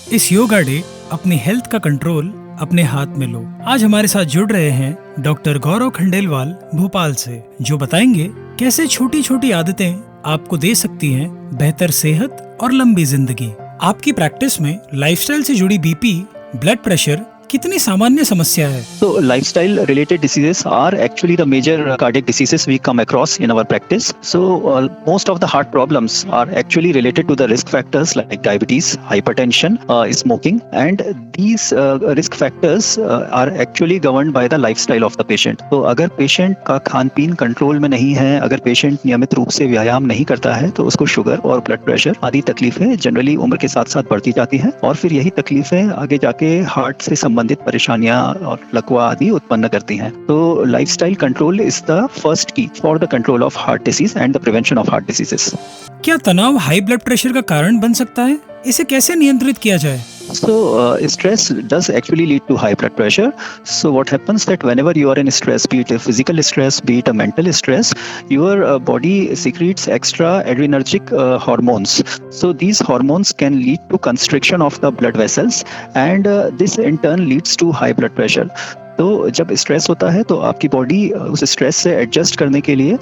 इस योगा डे अपनी हेल्थ का कंट्रोल अपने हाथ में लो। आज हमारे साथ जुड़ रहे हैं डॉक्टर गौरव खंडेलवाल भोपाल से, जो बताएंगे कैसे छोटी छोटी आदतें आपको दे सकती हैं बेहतर सेहत और लंबी जिंदगी। आपकी प्रैक्टिस में लाइफस्टाइल से जुड़ी बीपी, ब्लड प्रेशर कितनी सामान्य समस्या है? So lifestyle related diseases are actually the major cardiac diseases we come across in our practice. So most of the heart problems are actually related to the risk factors like diabetes, hypertension, smoking, and these risk factors are actually governed by the lifestyle of the patient. तो अगर patient का खान पीन control में नहीं है, अगर patient नियमित रूप से व्यायाम नहीं करता है, तो उसको शुगर और ब्लड प्रेशर आदि तकलीफें जनरली उम्र के साथ साथ बढ़ती जाती हैं और फिर यही तकलीफें आगे जाके हार्ट से संबंधित परेशानियां और लकवा आदि उत्पन्न करती हैं। तो lifestyle control is the first key for the control of heart disease and the prevention of heart diseases. क्या तनाव हाई ब्लड प्रेशर का कारण बन सकता है? इसे कैसे नियंत्रित किया जाए? So stress does actually lead to high blood pressure. So what happens that whenever you are in stress, be it a physical stress, be it a mental stress, your body secretes extra adrenergic hormones. So these hormones can lead to constriction of the blood vessels, and this in turn leads to high blood pressure. तो जब stress होता है तो आपकी body उस stress से adjust करने के लिए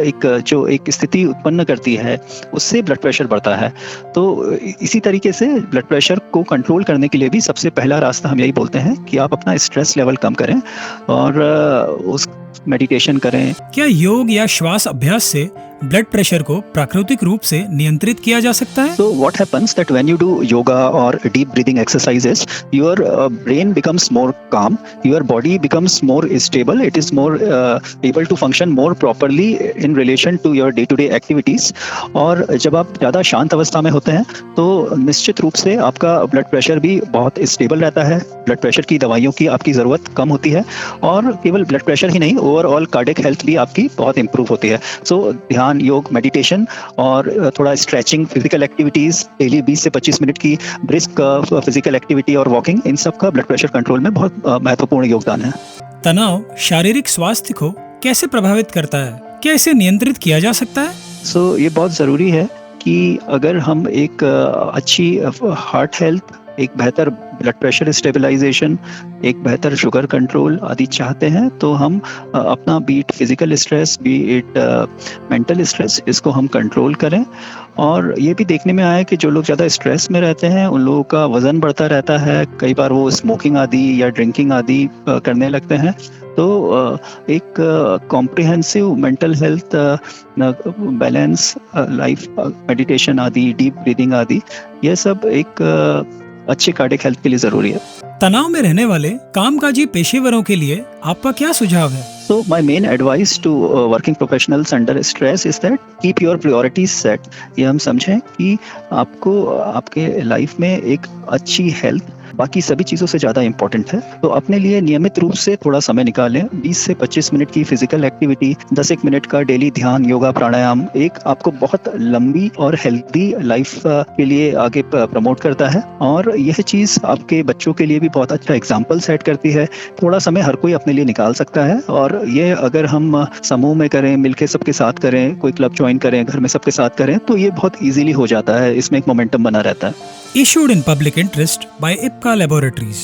एक स्थिति उत्पन्न करती है, उससे ब्लड प्रेशर बढ़ता है। तो इसी तरीके से ब्लड प्रेशर को कंट्रोल करने के लिए भी सबसे पहला रास्ता हम यही बोलते हैं कि आप अपना स्ट्रेस लेवल कम करें और उस मेडिटेशन करें। क्या योग या श्वास अभ्यास से ब्लड प्रेशर को प्राकृतिक रूप से नियंत्रित किया जा सकता है? So what happens that when you do yoga or deep breathing exercises, your brain becomes more calm, your body becomes more stable, it is more able to function more properly in relation to your day-to-day activities. और जब आप ज़्यादा शांत अवस्था में होते हैं तो निश्चित रूप से आपका ब्लड प्रेशर भी बहुत स्टेबल रहता है, ब्लड प्रेशर की दवाइयों की आपकी ज़रूरत कम होती है और केवल ब्लड प्रेशर ही नहीं, ओवरऑल कार्डियक हेल्थ भी आपकी बहुत इंप्रूव होती है। सो ध्यान, योग, मेडिटेशन और थोड़ा स्ट्रेचिंग, फिजिकल एक्टिविटीज, डेली 20 से 25 मिनट की ब्रिस्क फिजिकल एक्टिविटी और वॉकिंग, इन सब का ब्लड प्रेशर कंट्रोल में बहुत महत्वपूर्ण योगदान है। तनाव शारीरिक स्वास्थ्य को कैसे प्रभावित करता है? क्या इसे नियंत्रित किया जा सकता है? सो ये बहुत ज़रूरी है कि अगर हम एक अच्छी हार्ट हेल्थ, एक बेहतर ब्लड प्रेशर स्टेबलाइजेशन, एक बेहतर शुगर कंट्रोल आदि चाहते हैं तो हम अपना be it physical stress, be it mental stress, इसको हम कंट्रोल करें। और ये भी देखने में आया है कि जो लोग ज़्यादा स्ट्रेस में रहते हैं उन लोगों का वज़न बढ़ता रहता है, कई बार वो स्मोकिंग आदि या ड्रिंकिंग आदि करने लगते हैं। तो एक comprehensive mental health balance, life, meditation आदि, डीप ब्रीदिंग आदि, ये सब एक अच्छे कार्डियक हेल्थ के लिए जरूरी है। तनाव में रहने वाले कामकाजी पेशेवरों के लिए आपका क्या सुझाव है? So my main advice to working professionals under stress is that keep your priorities set. ये हम समझें कि आपको आपके लाइफ में एक अच्छी हेल्थ बाकी सभी चीज़ों से ज़्यादा इम्पोर्टेंट है। तो अपने लिए नियमित रूप से थोड़ा समय निकालें, 20 से 25 मिनट की फिजिकल एक्टिविटी, 10 मिनट का डेली ध्यान, योगा, प्राणायाम, एक आपको बहुत लंबी और हेल्दी लाइफ के लिए आगे प्रमोट करता है और यह चीज़ आपके बच्चों के लिए भी बहुत अच्छा एग्जाम्पल सेट करती है। थोड़ा समय हर कोई अपने लिए निकाल सकता है और ये अगर हम समूह में करें, मिलके सबके साथ करें, कोई क्लब ज्वाइन करें, घर में सबके साथ करें, तो ये बहुत ईजिली हो जाता है, इसमें एक मोमेंटम बना रहता है। Issued in public interest by IPCA Laboratories.